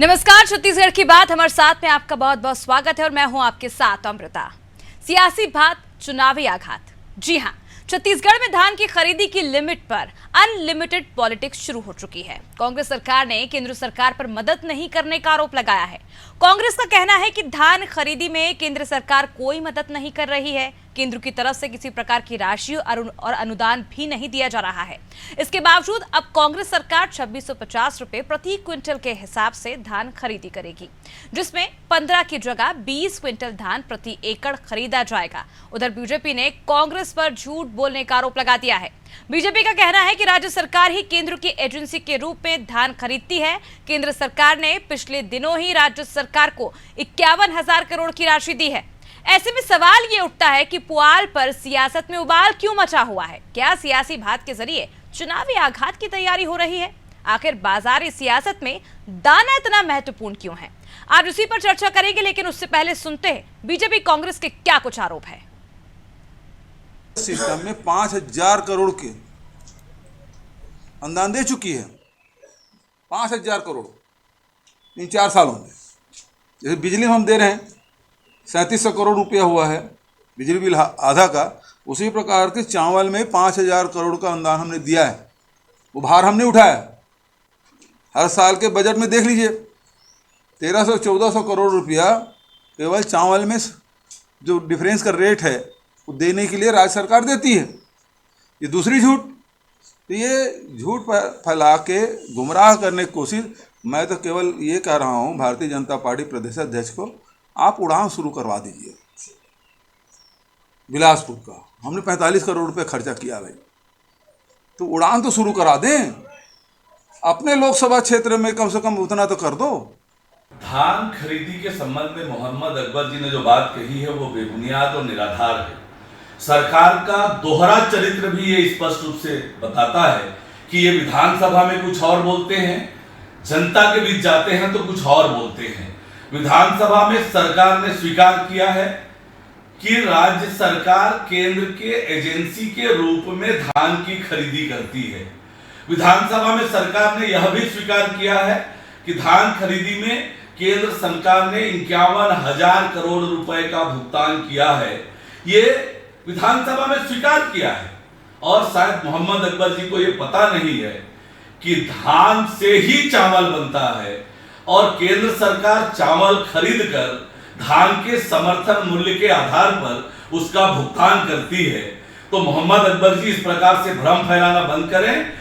नमस्कार, छत्तीसगढ़ की बात हमारे साथ में आपका बहुत बहुत स्वागत है और मैं हूं आपके साथ अमृता। सियासी बात, चुनावी आघात। जी हां, छत्तीसगढ़ में धान की खरीदी की लिमिट पर अनलिमिटेड पॉलिटिक्स शुरू हो चुकी है। कांग्रेस सरकार ने केंद्र सरकार पर मदद नहीं करने का आरोप लगाया है। कांग्रेस का कहना है कि धान खरीदी में केंद्र सरकार कोई मदद नहीं कर रही है। केंद्र की तरफ से किसी प्रकार की राशि और अनुदान भी नहीं दिया जा रहा है। इसके बावजूद अब कांग्रेस सरकार 2650 रुपए प्रति क्विंटल के हिसाब से धान खरीदी करेगी, जिसमें 15 की जगह 20 क्विंटल धान प्रति एकड़ खरीदा जाएगा। उधर बीजेपी ने कांग्रेस पर झूठ बोलने का आरोप लगा दिया है। बीजेपी का कहना है कि राज्य सरकार ही केंद्र की एजेंसी के रूप में धान खरीदती है। केंद्र सरकार ने पिछले दिनों ही राज्य सरकार को 51,000 करोड़ की राशि दी है। ऐसे में सवाल ये उठता है कि पुआल पर सियासत में उबाल क्यों मचा हुआ है? क्या सियासी बात के जरिए चुनावी आघात की तैयारी हो रही है? आखिर बाजारी सियासत में दाना इतना महत्वपूर्ण क्यों है? आज उसी पर चर्चा करेंगे, लेकिन उससे पहले सुनते हैं बीजेपी कांग्रेस के क्या कुछ आरोप है। सिस्टम में 5,000 करोड़ के अनुदान दे चुकी है। 5,000 करोड़ 3-4 सालों में। जैसे बिजली में हम दे रहे हैं 3700 करोड़ रुपया हुआ है बिजली बिल आधा का, उसी प्रकार के चावल में 5,000 करोड़ का अनुदान हमने दिया है। वो भार हमने उठाया। हर साल के बजट में देख लीजिए 1300-1400 करोड़ रुपया केवल चावल में जो डिफरेंस का रेट है वो देने के लिए राज्य सरकार देती है। ये दूसरी झूठ। तो ये झूठ फैला के गुमराह करने की कोशिश। मैं तो केवल ये कह रहा हूँ भारतीय जनता पार्टी प्रदेश अध्यक्ष को, आप उड़ान शुरू करवा दीजिए बिलासपुर का। हमने 45 करोड़ रुपए खर्चा किया भाई, तो उड़ान तो शुरू करा दें। अपने लोकसभा क्षेत्र में कम से कम उतना तो कर दो। धान खरीदी के संबंध में मोहम्मद अकबर जी ने जो बात कही है वो बेबुनियाद और निराधार है। सरकार का दोहरा चरित्र भी ये स्पष्ट रूप से बताता है कि ये विधानसभा में कुछ और बोलते हैं, जनता के बीच जाते हैं तो कुछ और बोलते हैं। विधानसभा में सरकार ने स्वीकार किया है कि राज्य सरकार केंद्र के एजेंसी के रूप में धान की खरीदी करती है। विधानसभा में सरकार ने यह भी स्वीकार किया है कि धान खरीदी में केंद्र सरकार ने 51,000 करोड़ रुपए का भुगतान किया है। ये विधानसभा में स्वीकार किया है। और शायद मोहम्मद अकबर जी को यह पता नहीं है कि धान से ही चावल बनता है और केंद्र सरकार चावल खरीद कर धान के समर्थन मूल्य के आधार पर उसका भुगतान करती है। तो मोहम्मद अकबर जी इस प्रकार से भ्रम फैलाना बंद करें।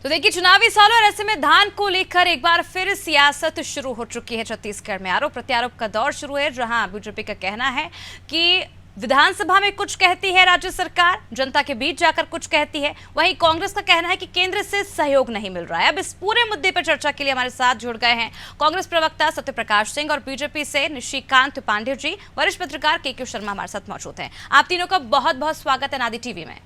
तो देखिए, चुनावी साल और ऐसे में धान को लेकर एक बार फिर सियासत शुरू हो चुकी है। छत्तीसगढ़ में आरोप प्रत्यारोप का दौर शुरू है, जहां बीजेपी का कहना है कि विधानसभा में कुछ कहती है राज्य सरकार, जनता के बीच जाकर कुछ कहती है। वहीं कांग्रेस का कहना है कि केंद्र से सहयोग नहीं मिल रहा है। अब इस पूरे मुद्दे पर चर्चा के लिए हमारे साथ जुड़ गए हैं कांग्रेस प्रवक्ता सत्यप्रकाश सिंह और बीजेपी से निशिकांत पांडे जी। वरिष्ठ पत्रकार के शर्मा हमारे साथ मौजूद हैं। आप तीनों का बहुत बहुत स्वागत है नादी टीवी में।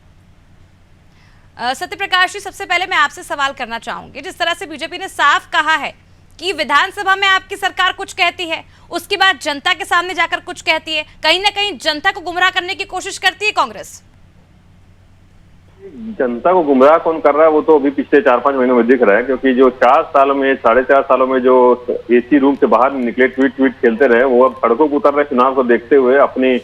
सत्यप्रकाश जी, सबसे पहले मैं आपसे सवाल करना चाहूंगी, जिस तरह से बीजेपी ने साफ कहा है कि विधानसभा में आपकी सरकार कुछ कहती है, उसके बाद जनता के सामने जाकर कुछ कहती है, कहीं ना कहीं जनता को गुमराह करने की कोशिश करती है कांग्रेस। जनता को गुमराह कौन कर रहा है वो तो अभी पिछले 4-5 महीनों में दिख रहा है, क्योंकि जो 4 सालों में 4.5 सालों में जो एसी रूम से बाहर निकले ट्वीट खेलते रहे, वो अब सड़कों पर उतर रहे चुनाव को देखते हुए, अपनी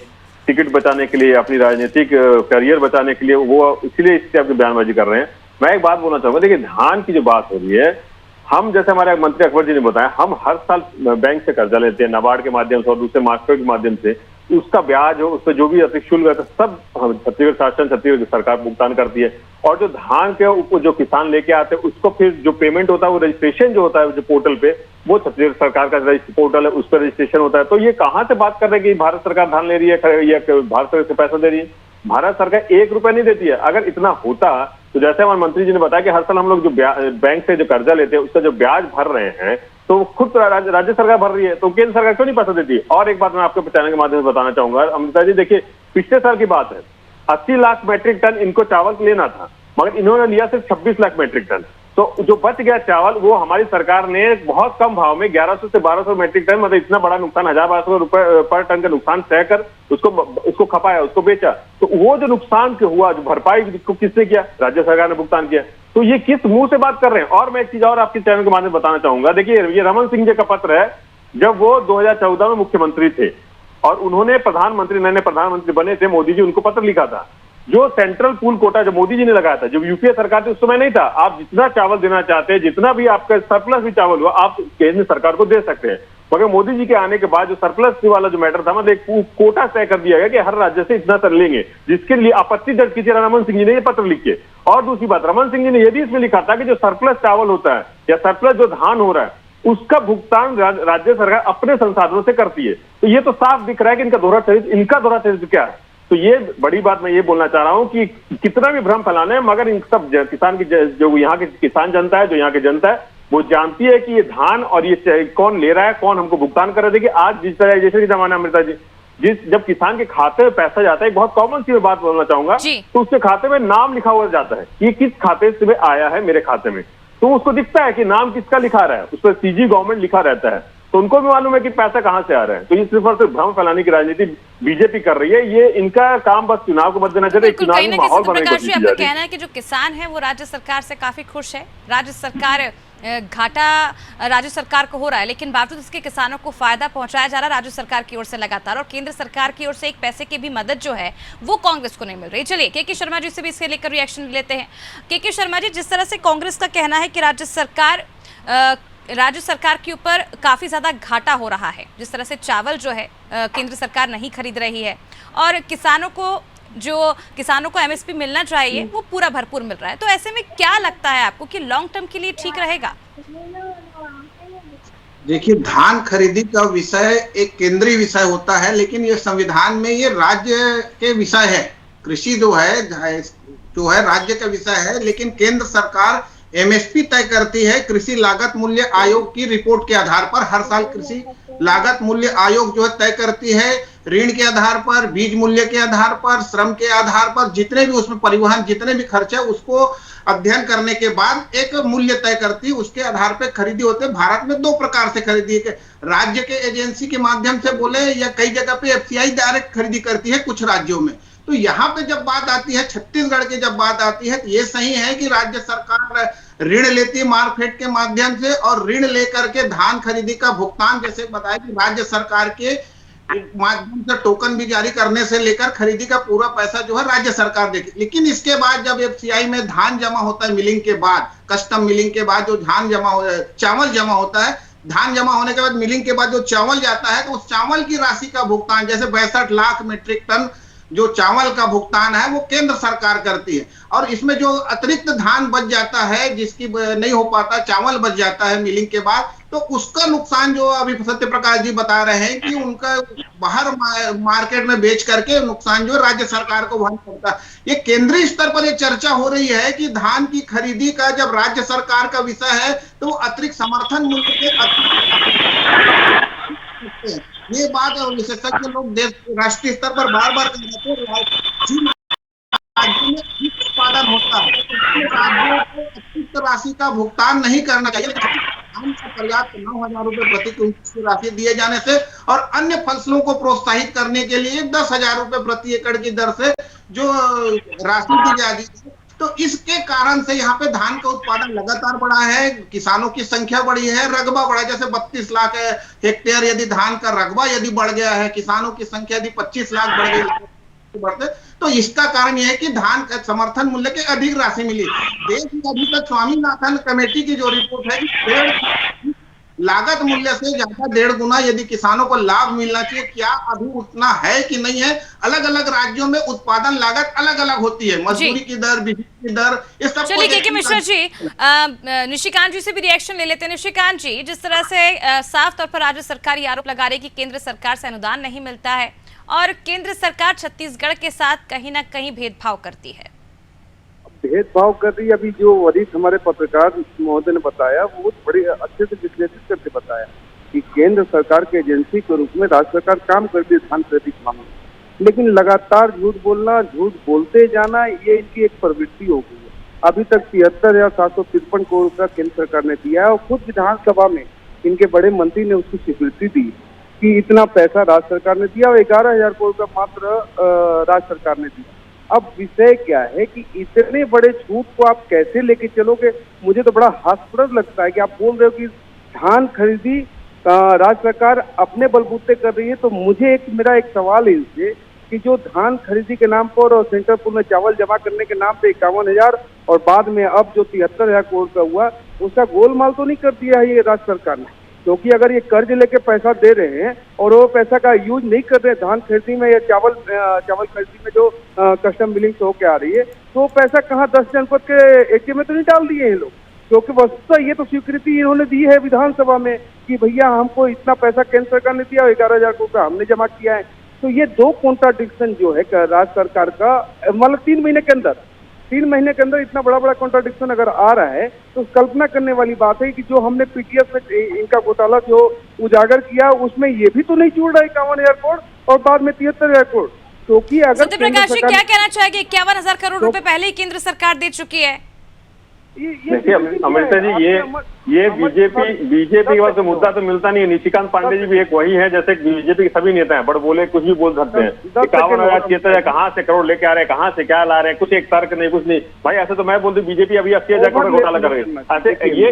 टिकट बचाने के लिए, अपनी राजनीतिक करियर बचाने के लिए, वो इसलिए इससे आपकी बयानबाजी कर रहे हैं। मैं एक बात बोलना चाहूंगा, देखिए धान की जो बात हो रही है, हम जैसे हमारे मंत्री अकबर जी ने बताया, हम हर साल बैंक से कर्जा लेते हैं, नाबार्ड के माध्यम से और दूसरे मार्केट के माध्यम से। उसका ब्याज हो, उस पर जो भी अतिरिक्त शुल्क है, सब छत्तीसगढ़ शासन, छत्तीसगढ़ सरकार भुगतान करती है। और जो धान के ऊपर जो किसान लेके आते हैं, उसको फिर जो पेमेंट होता है, वो रजिस्ट्रेशन जो होता है जो पोर्टल पे, वो छत्तीसगढ़ सरकार का पोर्टल है, उस पर रजिस्ट्रेशन होता है। तो ये कहाँ से बात कर रहे हैं कि भारत सरकार धान ले रही है या भारत सरकार से पैसा दे रही है? भारत सरकार 1 रुपया नहीं देती है। अगर इतना होता तो जैसे हमारे मंत्री जी ने बताया कि हर साल हम लोग जो बैंक से जो कर्जा लेते हैं उसका जो ब्याज भर रहे हैं, तो खुद राज्य सरकार भर रही है, तो केंद्र सरकार क्यों नहीं पैसा देती? और एक बात मैं आपको चैनल के माध्यम से बताना चाहूंगा अमृता जी, देखिए पिछले साल की बात है, 80 लाख मैट्रिक टन इनको चावल लेना था, मगर इन्होंने लिया सिर्फ 26 लाख मैट्रिक टन। तो जो बच गया चावल वो हमारी सरकार ने बहुत कम भाव में 1100 से 1200 मैट्रिक टन, मतलब इतना बड़ा नुकसान, 1200 रुपए पर टन का नुकसान तय कर उसको खपाया, उसको बेचा। तो वो जो नुकसान हुआ, जो भरपाई किसने किया? राज्य सरकार ने भुगतान किया। तो ये किस मुंह से बात कर रहे हैं। और मैं एक चीज और आपके चैनल के माध्यम से बताना चाहूंगा, देखिए ये रमन सिंह जी का पत्र है, जब वो 2014 में मुख्यमंत्री थे और उन्होंने प्रधानमंत्री, नए प्रधानमंत्री बने थे, मोदी जी उनको पत्र लिखा था। जो सेंट्रल पूल कोटा जो मोदी जी ने लगाया था, जब यूपीए सरकार थी उस समय नहीं था, आप जितना चावल देना चाहते हैं, जितना भी आपका सरप्लस भी चावल हुआ आप केंद्र सरकार को दे सकते हैं। मगर मोदी जी के आने के बाद जो सरप्लस वाला जो मैटर था, मतलब एक कोटा तय कर दिया गया कि हर राज्य से इतना सर लेंगे, जिसके लिए आपत्ति दर्ज की थी रमन सिंह जी ने ये पत्र लिख के। और दूसरी बात, रमन सिंह जी ने यह भी इसमें लिखा था कि जो सरप्लस चावल होता है या सरप्लस जो धान हो रहा है, उसका भुगतान राज्य सरकार अपने संसाधनों से करती है। तो ये तो साफ दिख रहा है कि इनका दोहरा चरित्र क्या है। तो ये बड़ी बात मैं ये बोलना चाह रहा हूं कि कितना भी भ्रम फैलाना है, मगर इन सब किसान की जो यहाँ की किसान जनता है, जो यहाँ की जनता है, वो जानती है कि ये धान और ये कौन ले रहा है, कौन हमको भुगतान कर रहा है। देखिए आज जिस तरह जैसे कि जमाना अमृता जी, जब किसान के खाते में पैसा जाता है, बहुत कॉमन सी बात बोलना चाहूंगा, तो उसके खाते में नाम लिखा हुआ जाता है, ये किस खाते से आया है मेरे खाते में, तो उसको दिखता है कि नाम किसका लिखा रहा है, उस पर सीजी गवर्नमेंट लिखा रहता है, तो उनको भी मालूम है कि पैसा कहां से आ रहा है। तो ये सिर्फ और सिर्फ भ्रम फैलाने की राजनीति बीजेपी कर रही है। ये इनका काम बस चुनाव को मद्देनजर एक चुनावी माहौल बनाने की कोशिश की जा रही है। कहना है कि जो किसान है वो राज्य सरकार से काफी खुश है, राज्य सरकार घाटा राज्य सरकार को हो रहा है, लेकिन बावजूद इसके किसानों को फायदा पहुंचाया जा रहा है राज्य सरकार की ओर से लगातार, और केंद्र सरकार की ओर से एक पैसे की भी मदद जो है वो कांग्रेस को नहीं मिल रही। चलिए के शर्मा जी से भी इससे लेकर रिएक्शन लेते हैं। के शर्मा जी, जिस तरह से कांग्रेस का कहना है कि राज्य सरकार के ऊपर काफी ज्यादा घाटा हो रहा है, जिस तरह से चावल जो है केंद्र सरकार नहीं खरीद रही है और किसानों को एमएसपी मिलना चाहिए वो पूरा भरपूर मिल रहा है, तो ऐसे में क्या लगता है आपको कि लॉन्ग टर्म के लिए ठीक रहेगा? देखिए, धान खरीदी का विषय एक केंद्रीय विषय होता है, लेकिन ये संविधान में ये राज्य के विषय है। कृषि जो है राज्य का विषय है, लेकिन केंद्र सरकार एमएसपी तय करती है कृषि लागत मूल्य आयोग की रिपोर्ट के आधार पर। हर साल कृषि लागत मूल्य आयोग जो है तय करती है, ऋण के आधार पर, बीज मूल्य के आधार पर, श्रम के आधार पर, जितने भी उसमें परिवहन, जितने भी खर्चे, उसको अध्ययन करने के बाद एक मूल्य तय करती है, उसके आधार पर खरीदी होते हैं। भारत में 2 प्रकार से खरीदी है, राज्य के एजेंसी के माध्यम से बोले या कई जगह पे एफसीआई डायरेक्ट खरीदी करती है कुछ राज्यों में। तो यहाँ पे जब बात आती है, छत्तीसगढ़ की जब बात आती है, तो ये सही है कि राज्य सरकार ऋण लेती है मार्केट के माध्यम से, और ऋण लेकर के धान खरीदी का भुगतान, जैसे बताया कि राज्य सरकार के माध्यम से टोकन भी जारी करने से लेकर खरीदी का पूरा पैसा जो है राज्य सरकार देगी। लेकिन इसके बाद जब एफसीआई में धान जमा होता है, मिलिंग के बाद, कस्टम मिलिंग के बाद जो चावल जमा होता है, धान जमा होने के बाद मिलिंग के बाद जो चावल जाता है, तो उस चावल की राशि का भुगतान, जैसे 62 लाख मीट्रिक टन जो चावल का भुगतान है वो केंद्र सरकार करती है। और इसमें जो अतिरिक्त धान बच जाता है, जिसकी नहीं हो पाता, चावल बच जाता है मिलिंग के बाद, तो उसका नुकसान जो अभी सत्य प्रकाश जी बता रहे हैं कि उनका बाहर मार्केट में बेच करके नुकसान जो राज्य सरकार को वहन करता है। ये केंद्रीय स्तर पर ये चर्चा हो रही है कि धान की खरीदी का जब राज्य सरकार का विषय है, तो अतिरिक्त समर्थन मूल्य के ये बात है, विशेषज्ञ लोग देश राष्ट्रीय स्तर पर बार बार कहते हैं, राज्य में उत्पादन होता है, राज्यों को अतिरिक्त राशि का भुगतान नहीं करना चाहिए। पर्याप्त 9,000 रुपए प्रति क्विंटल की राशि दिए जाने से और अन्य फसलों को प्रोत्साहित करने के लिए 10,000 रुपए प्रति एकड़ की दर से जो राशि दी जा रही है, तो इसके कारण से यहाँ पे धान का उत्पादन लगातार बढ़ा है, किसानों की संख्या बढ़ी है, रकबा बढ़ा। जैसे 32 लाख हेक्टेयर यदि धान का रकबा यदि बढ़ गया है, किसानों की संख्या यदि 25 लाख बढ़ गई बढ़ते, तो इसका कारण यह है कि धान का समर्थन मूल्य के अधिक राशि मिली। देश में अभी तक स्वामीनाथन कमेटी की जो रिपोर्ट है कि लागत मूल्य से ज्यादा 1.5 गुना यदि किसानों को लाभ मिलना चाहिए, क्या अभी उतना है कि नहीं है? अलग अलग राज्यों में उत्पादन लागत अलग अलग होती है, मजदूरी की दर, बिजली की दर, ये सब। चलिए के मिश्रा जी, निशिकांत जी से भी रिएक्शन ले लेते हैं। निशिकांत जी, जिस तरह से साफ तौर पर राज्य सरकार ये आरोप लगा रही है कि केंद्र सरकार से अनुदान नहीं मिलता है और केंद्र सरकार छत्तीसगढ़ के साथ कहीं ना कहीं भेदभाव करती है, भेदभाव कर रही है। अभी जो वरिष्ठ हमारे पत्रकार महोदय ने बताया, वो बड़े अच्छे से विश्लेषित करके बताया कि केंद्र सरकार के एजेंसी के रूप में राज्य सरकार काम करती है धान खरीदी के मामले में, लेकिन लगातार झूठ बोलना, झूठ बोलते जाना, ये इनकी एक प्रवृत्ति हो गई है। अभी तक 73,753 करोड़ रुपया केंद्र सरकार ने दिया है और खुद विधानसभा में इनके बड़े मंत्री ने उसकी स्वीकृति दी कि इतना पैसा राज्य सरकार ने दिया और 11,000 करोड़ रुपया मात्र राज्य सरकार ने दिया। अब विषय क्या है कि इतने बड़े झूठ को आप कैसे लेके चलोगे? मुझे तो बड़ा हास्यास्पद लगता है कि आप बोल रहे हो कि धान खरीदी राज्य सरकार अपने बलबूते कर रही है। तो मुझे मेरा एक सवाल है इनसे कि जो धान खरीदी के नाम पर और सेंट्रल पूल में चावल जमा करने के नाम पे 51,000 और बाद में अब जो 73,000 करोड़ का हुआ, उसका गोलमाल तो नहीं कर दिया है ये राज्य सरकार ने? क्योंकि अगर ये कर्ज लेके पैसा दे रहे हैं और वो पैसा का यूज नहीं कर रहे धान खरीदी में या चावल खरीदी में जो कस्टम बिलिंग होके आ रही है, तो वो पैसा कहाँ 10 जनपद के एटीएम में तो नहीं डाल दिए हैं लोग? क्योंकि वस्तुतः ये तो स्वीकृति इन्होंने दी है विधानसभा में कि भैया हमको इतना पैसा केंद्र सरकार ने दिया, 11,000 करोड़ हमने जमा किया है। तो ये दो कॉन्ट्राडिक्शन जो है राज्य सरकार का, मतलब 3 महीने के अंदर इतना बड़ा कॉन्ट्राडिक्शन अगर आ रहा है, तो कल्पना करने वाली बात है कि जो हमने पीटीएस में इनका घोटाला जो उजागर किया उसमें ये भी तो नहीं जुड़ रहा है 51,000 करोड़ और बाद में 73,000 करोड़। क्योंकि अगर सत्यप्रकाश जी क्या कहना चाहेंगे? 51,000 करोड़ रुपए पहले ही केंद्र सरकार दे चुकी है। देखिए अमृता जी, ये बीजेपी के पास मुद्दा तो मिलता नहीं है। निशिकांत पांडे जी भी एक वही है, जैसे बीजेपी के सभी नेता हैं, बड़ बोले कुछ भी बोल सकते हैं। 51,000 73,000 कहाँ से करोड़ लेके आ रहे हैं, कहाँ से क्या ला रहे हैं, कुछ एक तर्क नहीं, कुछ नहीं भाई। ऐसे तो मैं बोलती बीजेपी अभी 80,000 करोड़ घोटाला कर रही है। ऐसे ये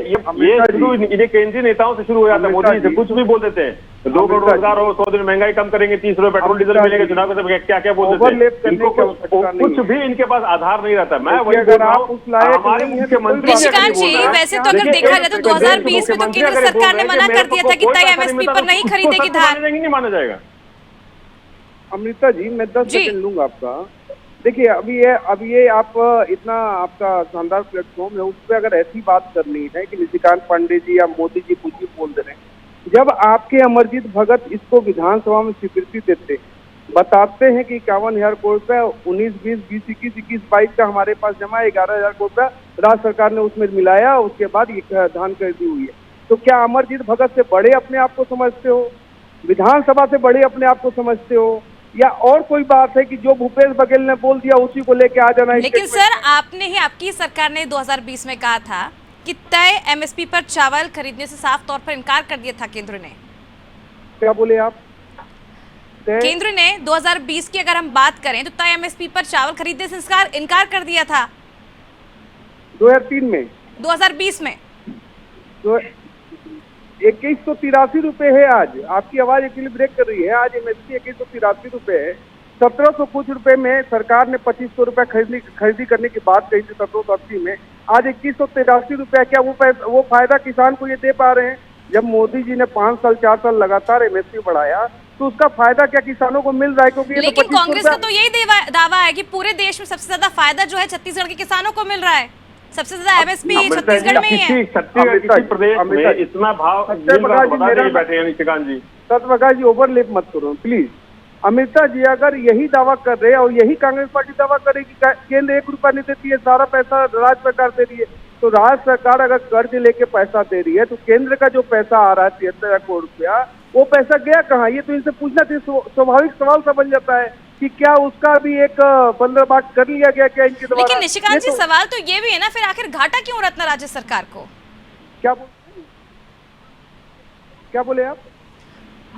शुरू इन्हें केंद्रीय नेताओं से शुरू हो जाता है। मोदी जी से कुछ भी बोल देते हैं, 2 करोड़ रोजगार हो, 100 दिन महंगाई कम करेंगे, 30 रुपए पेट्रोल डीजल मिलेंगे, चुनाव के क्या क्या बोल देते हैं। कुछ भी इनके पास आधार नहीं रहता। मैं वही बोल रहा हूँ, हमारे मुख्यमंत्री निशिकांत जी, वैसे तो अगर देखा जाए तो 2020 में तो केंद्र सरकार ने मना कर दिया था कि तय एमएसपी पर नहीं खरीदेगी धान। नहीं माना जाएगा। अमृता जी, मैं 10 सेकंड लूंगा आपका। देखिए अभी ये आप इतना आपका शानदार प्लेटफॉर्म है, उस पर अगर ऐसी बात करनी है कि निशिकांत पांडे जी या मोदी जी कुछ भी बोल दे रहे हैं, जब आपके अमरजीत भगत इसको विधानसभा में स्वीकृति देते, बताते हैं कि 51,000 करोड़ रुपया 19-20, 20-21, 22 का हमारे पास जमा है, 11,000 करोड़ रुपया राज्य सरकार ने उसमें मिलाया, उसके बाद ये धान खरीदी हुई है। तो क्या अमरजीत भगत से बड़े अपने आप को समझते हो? विधानसभा से बड़े अपने आप को समझते हो? या और कोई बात है कि जो भूपेश बघेल ने बोल दिया उसी को लेके आ जाना? लेकिन सर आपकी सरकार ने 2020 में कहा था कि तय एमएसपी पर चावल खरीदने से साफ तौर पर इनकार कर दिया था केंद्र ने। क्या बोले आप? केंद्र ने 2020 की अगर हम बात करें तो तय एमएसपी पर चावल खरीदने से इनकार कर दिया था 2003 में, 2020 में। तो 2183 रुपए है आज। आपकी आवाज एक्चुअली ब्रेक कर रही है। आज एमएसपी 2183 रुपए है। 1700 कुछ रुपए में सरकार ने 2500 रुपए खरीदी करने की बात कही थी 1780 में। आज 2183 रुपया। क्या वो फायदा किसान को ये दे पा रहे हैं? जब मोदी जी ने 5 साल 4 साल लगातार एमएसपी बढ़ाया तो उसका फायदा क्या किसानों को मिल रहा है? क्योंकि लेकिन कांग्रेस का तो यही दावा है कि पूरे देश में सबसे ज्यादा फायदा जो है छत्तीसगढ़ के किसानों को मिल रहा है। सबसे ज्यादा एमएसपी छत्तीसगढ़ में ही है। छत्तीसगढ़ किसी प्रदेश में इतना भाव बैठे हैं निशिकांत जी। सत्यप्रकाश जी ओवरलेप मत करो प्लीज। अमृता जी अगर यही दावा कर रहे हैं और यही कांग्रेस पार्टी दावा करे कि केंद्र 1 रुपया नहीं देती है, सारा पैसा राज्य सरकार दे रही है, तो राज्य सरकार अगर कर्ज लेके पैसा दे रही है तो केंद्र का जो पैसा आ रहा है 73,000 करोड़ रुपया, वो पैसा गया कहाँ? ये तो इनसे पूछना चाहिए। स्वाभाविक सवाल सा बन जाता है कि क्या उसका भी एक 15 भाग कर लिया गया क्या इनके द्वारा? लेकिन निशिकांत जी सवाल तो ये भी है ना, फिर आखिर घाटा क्यों रत्ना राज्य सरकार को? क्या बोले आप?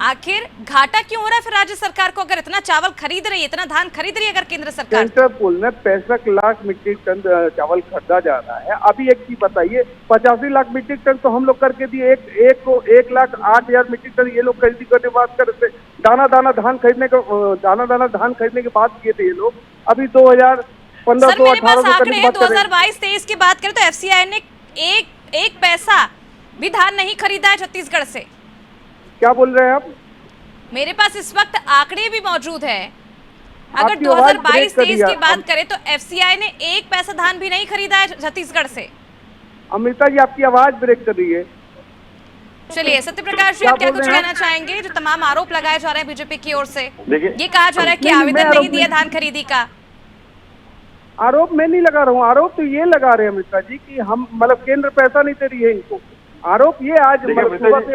आखिर घाटा क्यों हो रहा है फिर राज्य सरकार को, अगर इतना चावल खरीद रही है, इतना धान खरीद रही है अगर केंद्र सरकार? सेंट्रल पूल में 65 लाख मीट्रिक टन चावल खरीदा जा रहा है। अभी एक चीज बताइए, 85 लाख मीट्रिक टन तो हम लोग करके दिए, एक को 1,08,000 मीट्रिक टन ये लोग खरीदी करने बात कर रहे थे। दाना दाना धान खरीदने की बात किए थे ये लोग। अभी 2015 सर मेरे पास आंकड़े हैं 2022-23 की बात करें तो एफसीआई ने एक पैसा भी धान नहीं खरीदा है छत्तीसगढ़ से। क्या बोल रहे हैं आप? मेरे पास इस वक्त आंकड़े भी मौजूद है। अगर 2022-23 की बात करें तो एफसीआई ने एक पैसा धान भी नहीं खरीदा है छत्तीसगढ़ से। अमृता जी आपकी आवाज ब्रेक कर रही है। चलिए सत्यप्रकाश जी, आप क्या कुछ कहना चाहेंगे? जो तमाम आरोप लगाए जा रहे हैं बीजेपी की ओर से, ये कहा जा रहा है कि आवेदन नहीं दिया धान खरीदी का। आरोप मैं नहीं लगा रहा हूँ, आरोप तो ये लगा रहे हैं अमृता जी कि हम मतलब केंद्र पैसा नहीं दे रही है इनको। आरोप ये आज अमृता जी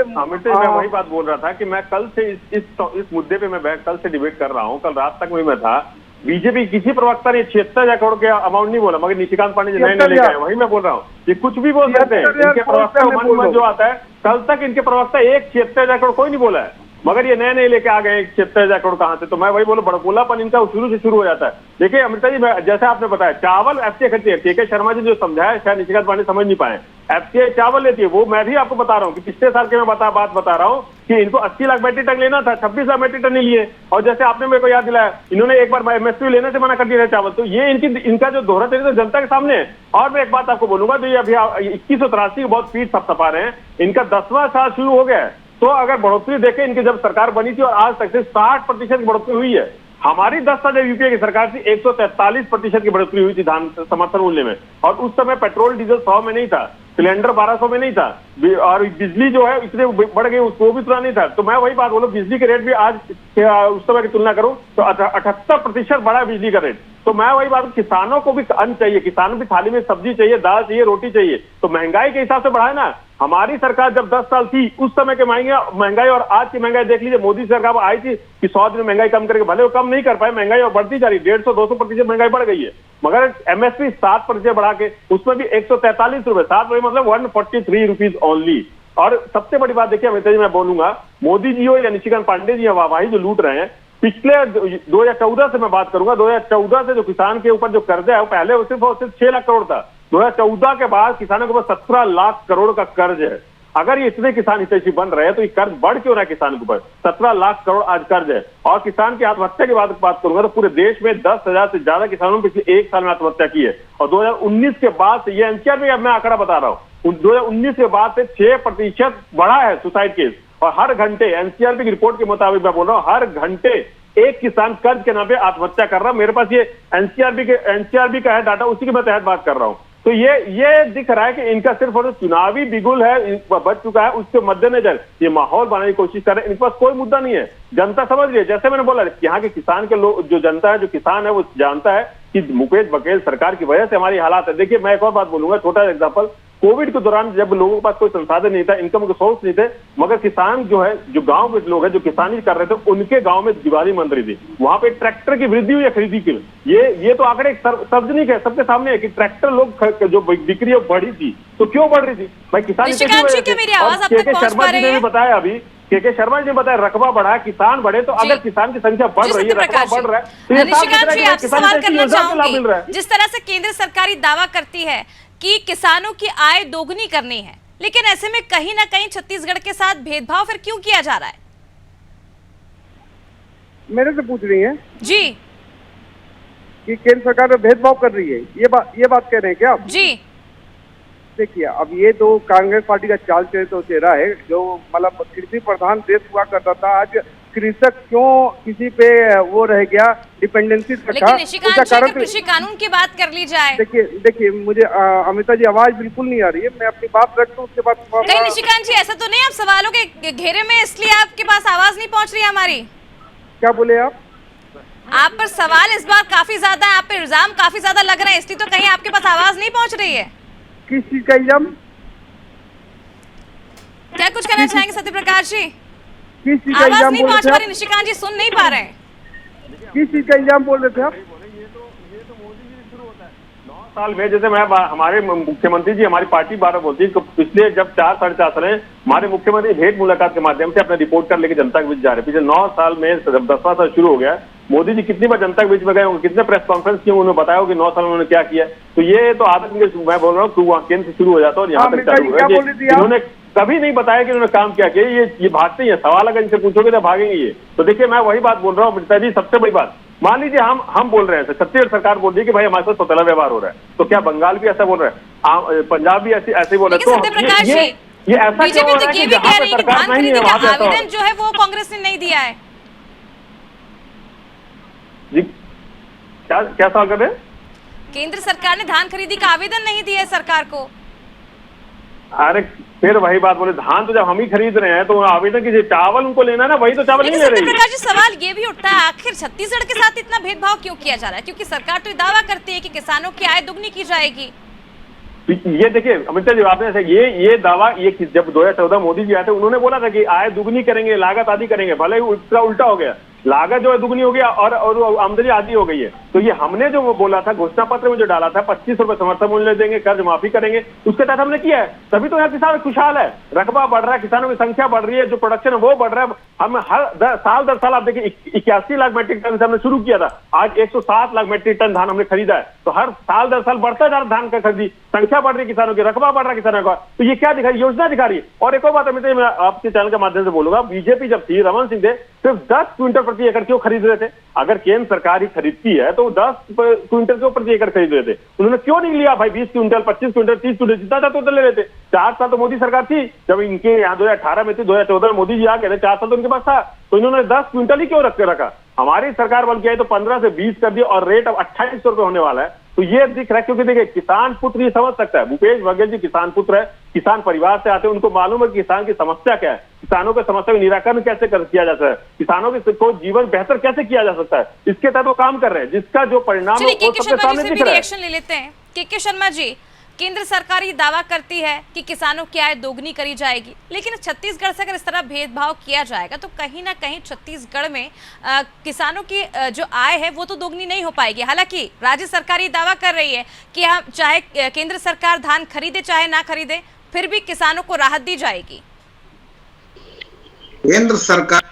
मैं वही बात बोल रहा था कि मैं कल से इस मुद्दे पे मैं कल से डिबेट कर रहा हूँ। कल रात तक मैं था, बीजेपी किसी प्रवक्ता ने 76,000 करोड़ के अमाउंट नहीं बोला, मगर निशिकांत पांडे जी नए लेके आए, वही मैं बोल रहा हूँ। ये कुछ भी बोल सकते हैं, इनके प्रवक्ता मन जो आता है, कल तक इनके प्रवक्ता 76,000 करोड़ कोई नहीं बोला है। मगर ये नए नए लेके आ गए 76,000 करोड़ कहां से। तो मैं वही बोलूं, बड़कोलापन इनका शुरू से शुरू हो जाता है। देखिए अमृता जी, जैसे आपने बताया चावल एफसीआई खरीदती है, के शर्मा जी जो समझाया शायद निशिकांत पांडे समझ नहीं पाए। एफसीआई चावल लेती है, वो मैं भी आपको बता रहा हूँ कि पिछले साल के मैं बात बता रहा हूँ कि इनको 80 लाख मेट्रिक टन लेना था, 26 लाख मेट्रिक टन नहीं लिए। और जैसे आपने मेरे को याद दिलाया, इन्होंने एक बार एमएसपी लेने से मना कर दिया चावल। तो ये इनका जो दोहरा चरित्र जनता के सामने है। और मैं एक बात आपको बोलूंगा, जो ये अभी 2183 बहुत पीठ थपथपा रहे हैं, इनका 10वां साल शुरू हो गया है। तो अगर बढ़ोतरी देखें, इनकी जब सरकार बनी थी और आज तक से 60% की बढ़ोतरी हुई है। हमारी 10 साल यूपीए की सरकार थी 143% की बढ़ोतरी हुई थी धान समर्थन मूल्य में। और उस समय पेट्रोल डीजल 100 में नहीं था, सिलेंडर 1200 में नहीं था, और बिजली जो है इतने बढ़ गई उसको भी उतना नहीं था। तो मैं वही बात बोलूं, बिजली के रेट भी आज उस समय की तुलना करूं तो 78% बढ़ा बिजली का रेट। तो मैं वही बात, किसानों को भी अन्न चाहिए, किसानों की थाली में सब्जी चाहिए, दाल चाहिए, रोटी चाहिए। तो महंगाई के हिसाब से बढ़ाए ना। हमारी सरकार जब 10 साल थी उस समय के महंगाई और आज की महंगाई देख लीजिए। मोदी सरकार आई थी कि 100 दिन महंगाई कम करके, भले वो कम नहीं कर पाए, महंगाई और बढ़ती जा रही, 150-200% महंगाई बढ़ गई है। मगर एमएसपी 7% बढ़ा के उसमें भी 143 रुपए, 7 रुपए मतलब 143 रुपीज ओनली। और सबसे बड़ी बात देखिए अमित जी, मैं बोलूंगा मोदी जी हो या निशिकांत पांडे जी वाहवाही जो लूट रहे हैं, पिछले 2014 से मैं बात करूंगा, 2014 से जो किसान के ऊपर जो कर्जा है वो पहले सिर्फ 6 लाख करोड़ था। 2014 के बाद किसानों के ऊपर 17 लाख करोड़ का कर्ज है। अगर ये इतने किसान हितैषी बन रहे हैं तो ये कर्ज बढ़ क्यों रहा है किसान के ऊपर? 17 लाख करोड़ आज कर्ज है। और किसान की आत्महत्या की बात करूंगा तो पूरे देश में 10,000 से ज्यादा किसानों ने पिछले 1 साल में आत्महत्या की है। और 2019 के बाद से, ये एनसीआर में अब मैं आंकड़ा बता रहा हूँ, 2019 के बाद से 6% बढ़ा है सुसाइड केस। और हर घंटे एनसीआरबी की रिपोर्ट के मुताबिक मैं बोल रहा हूँ, हर घंटे एक किसान कर्ज के नाम पे आत्महत्या कर रहा है। मेरे पास ये एनसीआरबी का है डाटा, उसी के मैं तहत बात कर रहा हूँ। तो ये दिख रहा है कि इनका सिर्फ और चुनावी बिगुल है, बच चुका है। उसके मद्देनजर ये माहौल बनाने की कोशिश कर रहे हैं। इनके पास कोई मुद्दा नहीं है, जनता समझ रही है। जैसे मैंने बोला, यहाँ के किसान के लोग, जो जनता है, जो किसान है, वो जानता है कि मुकेश बघेल सरकार की वजह से हमारी हालात है। देखिए मैं एक और बात बोलूंगा, छोटा एग्जाम्पल, कोविड के दौरान जब लोगों के पास कोई संसाधन नहीं था, इनकम के सोर्स नहीं थे, मगर किसान जो है, जो गांव के लोग हैं, जो किसानी कर रहे थे, उनके गांव में दिवाली मन रही थी। वहां पे ट्रैक्टर की वृद्धि हुई है खरीदी की। ये तो आंकड़े सार्वजनिक है, सबके सामने है कि ट्रैक्टर लोग जो बिक्री बढ़ी थी। तो क्यों बढ़ रही थी भाई? किसान शर्मा जी ने भी बताया, अभी के शर्मा जी ने बताया, रकबा बढ़ा, किसान बढ़े। तो अगर किसान की संख्या बढ़ रही है, रकबा बढ़ रहा है, तो ये निशिकांत जी आपसे सवाल करना चाहूंगी, मिल रहा है। जिस तरह से केंद्र सरकारी दावा करती है कि किसानों की आय दोगुनी करनी है, लेकिन ऐसे में कहीं ना कहीं छत्तीसगढ़ के साथ भेदभाव फिर क्यों किया जा रहा है? मेरे से पूछ रही हैं जी कि केंद्र सरकार भेदभाव कर रही है, ये बात कह रहे हैं क्या आप? जी देखिए, अब ये तो कांग्रेस पार्टी का चाल चेहरा है, जो मतलब कृषि प्रधान देश हुआ करता था, आज कृषक क्यों किसी पे वो रह गया, डिपेंडेंसी रखा। लेकिन निशिकांत जी, अगर कृषि कानून की बात कर ली जाए, देखिए मुझे अमिता जी आवाज बिल्कुल नहीं आ रही है, मैं अपनी बात रख दूं उसके बाद। नहीं निशिकांत जी, ऐसा तो नहीं आप सवालों के घेरे में इसलिए आपके पास आवाज नहीं पहुंच रही है हमारी? क्या बोले आप पर सवाल इस बार काफी ज्यादा है, आप पे इल्जाम काफी ज्यादा लग रहे हैं, इसलिए तो कहीं आपके पास आवाज नहीं पहुंच रही है। किस चीज का इल्जाम? क्या कुछ कहना चाहेंगे सत्य प्रकाश जी? किस चीज का आवाज इल्जाम नहीं बोल पहुंच रहे पा थे? रही निशिकांत जी, सुन नहीं पा रहे हैं। किस चीज का इल्जाम बोल रहे थे आप? 9 साल में, जैसे मैं, हमारे मुख्यमंत्री जी, हमारी पार्टी बार बोलती है, पिछले जब 4-4.5 साल हमारे मुख्यमंत्री भेंट मुलाकात के माध्यम से अपने रिपोर्ट कर लेके जनता के बीच जा रहे। पिछले 9 साल में जब 10वां साल शुरू हो गया, मोदी जी कितनी बार जनता के बीच में गए होंगे, कितने प्रेस कॉन्फ्रेंस किए, उन्होंने बताया कि 9 साल में उन्होंने क्या किया। तो ये तो आदत, मैं बोल रहा हूँ, तू वहाँ केंद्र से शुरू हो जाता है और यहाँ तक चालू है। इन्होंने कभी नहीं बताया कि उन्होंने काम क्या किया। ये भागते ही है, सवाल अगर इनसे पूछोगे तो भागेंगे ये। तो देखिए मैं वही बात बोल रहा हूँ अमृता जी, सबसे बड़ी बात, मान लीजिए हम बोल रहे हैं, छत्तीसगढ़ सरकार बोल रही है कि भाई हमारे साथ सौतेला व्यवहार हो रहा है, तो क्या बंगाल भी ऐसा बोल रहा है, पंजाब भी ऐसे बोल रहा है? तो ये ऐसा क्यों हो रहा है कि जहाँ पे सरकार नहीं है वहाँ पे आवेदन जो है वो कांग्रेस ने नहीं दिया है? जी क्या सवाल कर रहे हैं? केंद्र सरकार ने धान खरीदी का आवेदन नहीं दिया है सरकार को। अरे फिर वही बात बोले, धान तो जब हम ही खरीद रहे हैं तो आवेदन कीजिए, चावल उनको लेना है ना, वही तो चावल नहीं ले रही है। प्रकाश जी, सवाल ये भी उठता है, आखिर छत्तीसगढ़ के साथ इतना भेदभाव क्यों किया जा रहा है? क्योंकि सरकार तो दावा करती है कि किसानों की आय दुगनी की जाएगी। ये देखिए अमिता जी, आपने ये दावा, ये जब 2014 मोदी जी आए थे, उन्होंने बोला था कि आय दुगनी करेंगे, लागत आदि करेंगे, भले ही उल्टा हो गया। लागत जो है दुगनी हो गया और आमदनी आधी हो गई है। तो ये हमने जो वो बोला था घोषणा पत्र में जो डाला था 25 रुपए समर्थन मूल्य देंगे, कर्ज माफी करेंगे, उसके तहत हमने किया है। तभी तो यहाँ किसान खुशहाल है, रकबा बढ़ रहा है, किसानों की संख्या बढ़ रही है, जो प्रोडक्शन है वो बढ़ रहा है। हम हर साल दर साल आप देखिए 81 लाख मीट्रिक टन से हमने शुरू किया था, आज 107 लाख मीट्रिक टन धान हमने खरीदा है। तो हर साल दर साल बढ़ता जा रहा धान का खरीदी, संख्या बढ़ रही है किसानों की, रकबा बढ़ रहा है किसानों का। तो ये क्या दिखा रही है? योजना दिखा रही है। और एक और बात मैं आपके चैनल के माध्यम से बोलूंगा, बीजेपी जब थी, रमन सिंह थे, सिर्फ 10 क्विंटल प्रति एकड़ क्यों खरीद रहे थे? अगर केंद्र सरकार ही खरीदती है तो 10 क्विंटल क्यों प्रति एकड़ खरीद रहे थे? उन्होंने क्यों नहीं लिया भाई 20 क्विंटल, 25 क्विंटल, 30 क्विंटल, जितना चाहते उतना ले लेते। 4 साल तो मोदी सरकार थी, जब इनके यहाँ 2018 में थी, 2014 में मोदी जी आ गए थे, 4 साल तो उनके पास था, तो इन्होंने 10 क्विंटल ही क्यों रखा? हमारी सरकार बल्कि आई तो 15 से 20 कर दिया और रेट अब 2800 रुपए होने वाला है। तो ये दिख रहा है, क्योंकि देखिए किसान पुत्र ये समझ सकता है, भूपेश बघेल जी किसान पुत्र है, किसान परिवार से आते हैं, उनको मालूम है किसान की समस्या क्या है, किसानों की समस्या का निराकरण कैसे किया जा सकता है, किसानों को जीवन बेहतर कैसे किया जा सकता है, इसके तहत वो काम कर रहे हैं, जिसका जो परिणाम है वो सबके सामने दिख रहा है। रिएक्शन ले लेते हैं। के शर्मा जी, केंद्र सरकार ये दावा करती है कि किसानों की आय दोगुनी करी जाएगी, लेकिन छत्तीसगढ़ से अगर इस तरह भेदभाव किया जाएगा तो कहीं ना कहीं छत्तीसगढ़ में किसानों की जो आय है वो तो दोगुनी नहीं हो पाएगी। हालांकि राज्य सरकार ये दावा कर रही है कि हम चाहे केंद्र सरकार धान खरीदे चाहे ना खरीदे, फिर भी किसानों को राहत दी जाएगी। केंद्र सरकार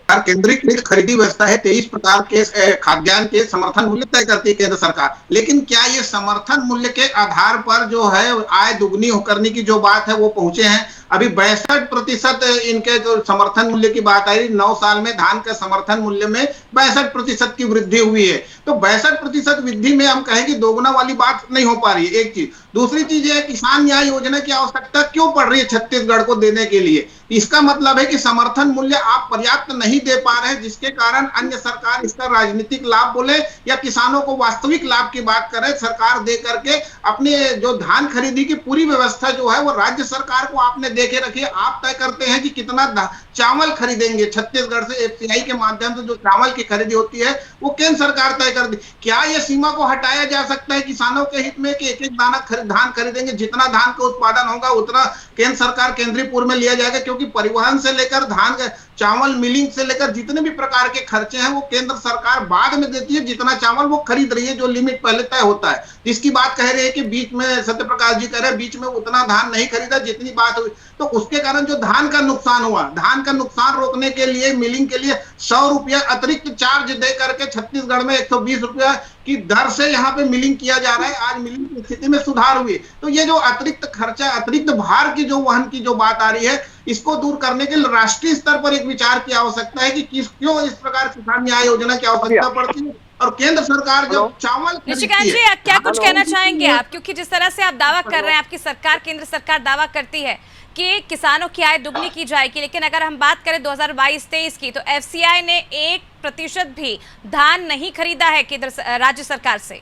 केंद्रीकृत खरीदी व्यवस्था है, 23 प्रकार के खाद्यान्न के समर्थन मूल्य तय करती है केंद्र सरकार। लेकिन क्या ये समर्थन मूल्य के आधार पर जो है आय दुगनी करने की जो बात है वो पहुंचे हैं? अभी 62% इनके जो समर्थन मूल्य की बात आई, 9 साल में धान का समर्थन मूल्य में 62% की वृद्धि हुई है। तो 62% वृद्धि में हम कहें कि दोगुना वाली बात नहीं हो पा रही है, एक चीज। दूसरी चीज है, किसान न्याय योजना की आवश्यकता क्यों पड़ रही है छत्तीसगढ़ को देने के लिए? इसका मतलब है कि समर्थन मूल्य आप पर्याप्त नहीं दे पा रहे हैं, जिसके कारण अन्य सरकार इसका राजनीतिक लाभ बोले या किसानों को वास्तविक लाभ की बात करे, सरकार दे करके अपने जो धान खरीदी की पूरी व्यवस्था जो है वो राज्य सरकार को आपने देखे रखिए। आप तय करते हैं कि कितना चावल खरीदेंगे छत्तीसगढ़ से, एफसीआई के माध्यम से जो चावल की खरीदी होती है वो केंद्र सरकार तय कर दी। क्या ये सीमा को हटाया जा सकता है किसानों के हित में कि एक एक दाना धान खरीदेंगे, जितना धान का उत्पादन होगा उतना केंद्र सरकार केंद्रीय पूर्व में लिया जाएगा? क्योंकि परिवहन से लेकर धान चावल मिलिंग से लेकर जितने भी प्रकार के खर्चे हैं वो केंद्र सरकार बाद में देती है, जितना चावल वो खरीद रही है, जो लिमिट पहले तय होता है। जिसकी बात कह रहे हैं कि बीच में सत्यप्रकाश जी कह रहे हैं बीच में उतना धान नहीं खरीदा जितनी बात हुई, तो उसके कारण जो धान का नुकसान हुआ, धान का नुकसान रोकने के लिए मिलिंग के लिए 100 रुपया अतिरिक्त चार्ज दे करके छत्तीसगढ़ में 120 रुपया की दर से यहाँ पे मिलिंग किया जा रहा है। आज मिलिंग की स्थिति में सुधार हुई। तो ये जो अतिरिक्त खर्चा, अतिरिक्त भार की जो वहन की जो बात आ रही है, इसको दूर करने के लिए राष्ट्रीय स्तर पर एक विचार की आवश्यकता है कि क्यों इस प्रकार किसान न्याय योजना की आवश्यकता पड़ती है। और केंद्र सरकार जब चावल निशिकांत जी, क्या कुछ कहना चाहेंगे आप? क्योंकि जिस तरह से आप दावा कर रहे हैं, आपकी सरकार, केंद्र सरकार दावा करती है कि किसानों की आय दुगनी की जाएगी, लेकिन अगर हम बात करें 2022-23 की, तो एफसीआई ने 1% भी धान नहीं खरीदा है केंद्र राज्य सरकार से।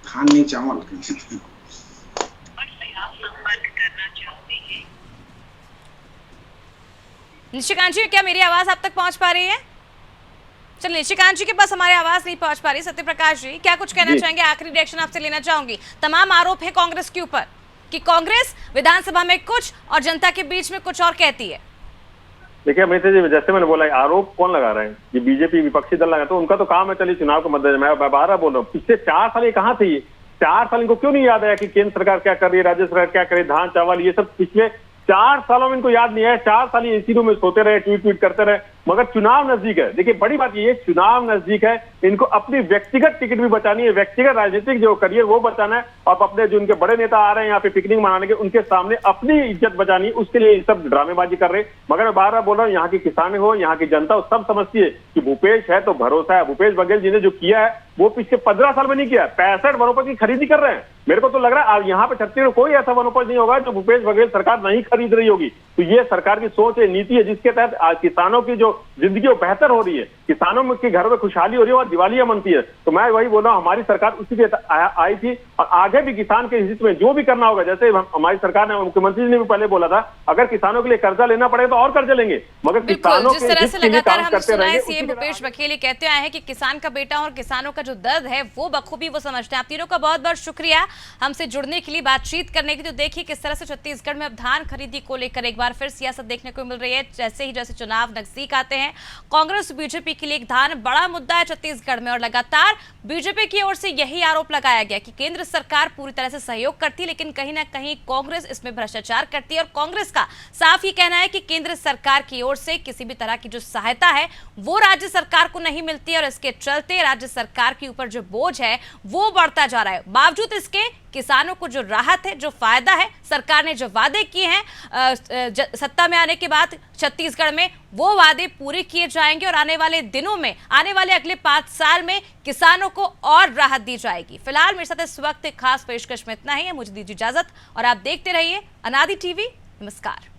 धान नहीं, चावल। निशिकांत जी, क्या मेरी आवाज आप तक पहुंच पा रही है? चलिए, निशिकांत जी के पास हमारी आवाज नहीं पहुंच पा रही। सत्यप्रकाश जी, क्या कुछ कहना चाहेंगे? आखिरी रिएक्शन आपसे लेना चाहूंगी। तमाम आरोप है कांग्रेस के ऊपर कि कांग्रेस विधानसभा में कुछ और जनता के बीच में कुछ और कहती है। देखिए अमित जी, जैसे मैंने बोला, आरोप कौन लगा रहे हैं? ये बीजेपी विपक्षी दल लगा, तो उनका तो काम है। चलिए, चुनाव के मद्देनजर मैं बार बोल रहा हूँ, पिछले 4 साल ये कहाँ थे? 4 साल इनको क्यों नहीं याद आया कि केंद्र सरकार क्या कर रही है, राज्य सरकार क्या कर रही है, धान चावल ये सब पिछले 4 सालों में इनको याद नहीं है। 4 साल ये इसी रूम में सोते रहे, ट्वीट करते रहे, मगर चुनाव नजदीक है। देखिए बड़ी बात ये, चुनाव नजदीक है, इनको अपनी व्यक्तिगत टिकट भी बचानी है, व्यक्तिगत राजनीतिक जो करियर वो बचाना है, और अपने जो उनके बड़े नेता आ रहे हैं यहाँ पे पिकनिक मनाने के, उनके सामने अपनी इज्जत बचानी है, उसके लिए ये सब ड्रामेबाजी कर रहे हैं। मगर मैं बार बार बोल रहा हूँ, यहाँ की किसान हो, यहाँ की जनता हो, सब समझती है कि भूपेश है तो भरोसा है। भूपेश बघेल जी ने जो किया है वो पिछले 15 साल में नहीं किया। 65 वनोपज की खरीदी कर रहे हैं। मेरे को तो लग रहा है यहाँ पे छत्तीसगढ़ कोई ऐसा वनोपज नहीं होगा जो भूपेश बघेल सरकार नहीं खरीद रही होगी। तो ये सरकार की सोच है, नीति है, जिसके तहत किसानों की जो जिंदगी बेहतर हो रही है, किसानों के घर में खुशहाली हो रही है और दिवालियां मनती है। तो मैं वही बोल रहा हूँ, हमारी सरकार उसी के आई थी और आगे भी किसान के हित में जो भी करना होगा, जैसे हमारी सरकार ने, मुख्यमंत्री जी ने भी पहले बोला था, अगर किसानों के लिए कर्जा लेना पड़ेगा तो और कर्जा लेंगे, मगर किसानों जिस तरह से लगातार हम सुना है, सीएम भूपेश बघेल कहते आए हैं कि किसान का बेटा और किसानों का जो दर्द है वो बखूबी वो समझते हैं। आप तीनों का बहुत बहुत शुक्रिया हमसे जुड़ने के लिए, बातचीत करने के लिए। तो देखिए किस तरह से छत्तीसगढ़ में अब धान खरीदी को लेकर एक बार बार फिर सियासत देखने को मिल रही है। जैसे चुनाव नजदीक आते हैं, कांग्रेस बीजेपी के लिए एक बड़ा मुद्दा है छत्तीसगढ़ में, और लगातार बीजेपी की ओर से यही आरोप लगाया गया कि केंद्र सरकार पूरी तरह से सहयोग करती है, लेकिन कहीं ना कहीं कांग्रेस इसमें भ्रष्टाचार करती है। और कांग्रेस का साफ ही कहना है कि केंद्र सरकार की ओर से किसी भी तरह की जो सहायता है वो राज्य सरकार को नहीं मिलती, और इसके चलते राज्य सरकार के ऊपर जो बोझ है वो बढ़ता जा रहा है। बावजूद इसके किसानों को जो राहत है, जो फायदा है, सरकार ने जो वादे किए हैं सत्ता में आने के बाद छत्तीसगढ़ में, वो वादे पूरे किए जाएंगे और आने वाले दिनों में, आने वाले अगले 5 साल में किसानों को और राहत दी जाएगी। फिलहाल मेरे साथ इस वक्त खास पेशकश में इतना ही है। मुझे दीजिए इजाजत और आप देखते रहिए अनादि टीवी। नमस्कार।